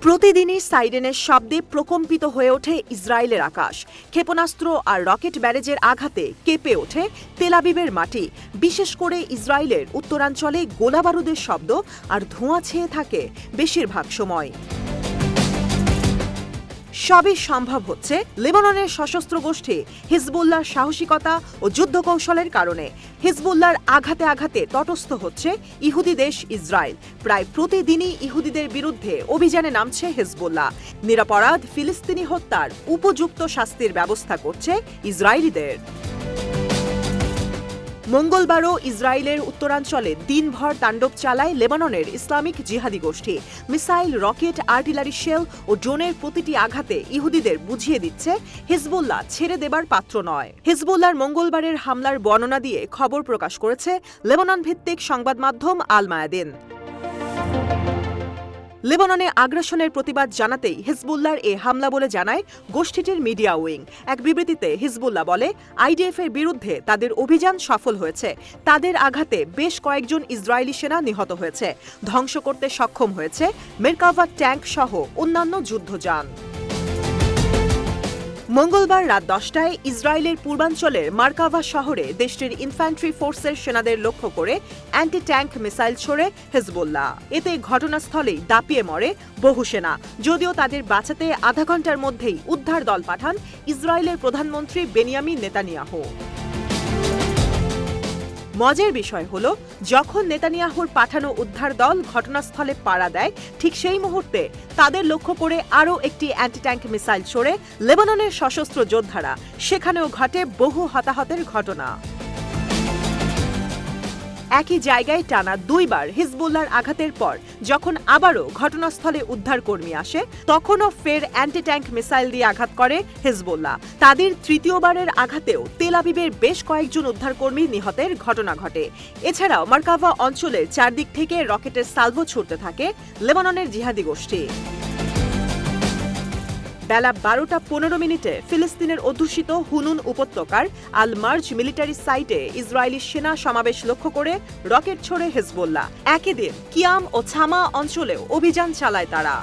প্রতিদিনই সাইরেনের শব্দে প্রকম্পিত হয়ে ওঠে ইসরায়েলের আকাশ। ক্ষেপণাস্ত্র আর রকেট ব্যারেজের আঘাতে কেঁপে ওঠে তেল আবিবের মাটি। বিশেষ করে ইসরায়েলের উত্তরাঞ্চলে গোলাবারুদের শব্দ আর ধোঁয়া ছেয়ে থাকে বেশিরভাগ সময়। সবই সম্ভব হচ্ছে লেবাননের সশস্ত্র গোষ্ঠী হিজবুল্লাহর সাহসিকতা ও যুদ্ধকৌশলের কারণে। হিজবুল্লাহর আঘাতে আঘাতে তটস্থ হচ্ছে ইহুদি দেশ ইসরায়েল। প্রায় প্রতিদিনই ইহুদিদের বিরুদ্ধে অভিযানে নামছে হিজবুল্লাহ। নিরপরাধ ফিলিস্তিনি হত্যার উপযুক্ত শাস্তির ব্যবস্থা করছে ইসরায়েলিদের। মঙ্গলবারও ইসরায়েলের উত্তরাঞ্চলে দিনভর তাণ্ডব চালায় লেবাননের ইসলামিক জিহাদি গোষ্ঠী। মিসাইল, রকেট, আর্টিলারি শেল ও ড্রোনের প্রতিটি আঘাতে ইহুদিদের বুঝিয়ে দিচ্ছে হিজবুল্লাহ ছেড়ে দেবার পাত্র নয়। হিজবুল্লাহর মঙ্গলবারের হামলার বর্ণনা দিয়ে খবর প্রকাশ করেছে লেবানন ভিত্তিক সংবাদ মাধ্যম আল মায়াদিন। লেবাননে আগ্রাসনের প্রতিবাদ জানাতেই হিজবুল্লাহর এ হামলা বলে জানায় গোষ্ঠীটির মিডিয়া উইং। এক বিবৃতিতে হিজবুল্লাহ বলে, আইডিএফের বিরুদ্ধে তাদের অভিযান সফল হয়েছে। তাদের আঘাতে বেশ কয়েকজন ইসরায়েলি সেনা নিহত হয়েছে। ধ্বংস করতে সক্ষম হয়েছে মেরকাভা ট্যাঙ্ক সহ অন্যান্য যুদ্ধযান। মঙ্গলবার রাত 10টায় ইসরায়েলের পূর্বাঞ্চলের মার্কাভা শহরে দেশটির ইনফ্যান্ট্রি ফোর্সের সেনাদের লক্ষ্য করে অ্যান্টি ট্যাঙ্ক মিসাইল ছোড়ে হিজবুল্লাহ। এতে ঘটনাস্থলেই দাপিয়ে মরে বহু সেনা। যদিও তাদের বাঁচাতে আধা ঘন্টার মধ্যেই উদ্ধার দল পাঠান ইসরায়েলের প্রধানমন্ত্রী বেনিয়ামিন নেতানিয়াহু। মজার বিষয় হল, যখন নেতানিয়াহুর পাঠানো উদ্ধার দল ঘটনাস্থলে পাড়া দেয়, ঠিক সেই মুহূর্তে তাদের লক্ষ্য করে আরও একটি অ্যান্টি ট্যাঙ্ক মিসাইল ছোড়ে লেবাননের সশস্ত্র যোদ্ধারা। সেখানেও ঘটে বহু হতাহতের ঘটনা। একই জায়গায় টানা দুইবার হিজবুল্লাহর আঘাতের পর যখন আবারও ঘটনাস্থলে উদ্ধারকর্মী আসে, তখনও ফের অ্যান্টি ট্যাঙ্ক মিসাইল দিয়ে আঘাত করে হিজবুল্লাহ। তাদের তৃতীয়বারের আঘাতেও তেল আবিবের বেশ কয়েকজন উদ্ধারকর্মী নিহতের ঘটনা ঘটে। এছাড়াও মার্কাভা অঞ্চলের চারদিক থেকে রকেটের সালভো ছুড়তে থাকে লেবাননের জিহাদি গোষ্ঠী। বেলা 12:15 ফিলিস্তিনের অধ্যুষিত হুনুন উপত্যকার আল মার্জ মিলিটারি সাইটে ইসরায়েলি সেনা সমাবেশ লক্ষ্য করে রকেট ছোড়ে হিজবুল্লাহ। একই দিন কিয়াম ও ছামা অঞ্চলেও অভিযান চালায় তারা।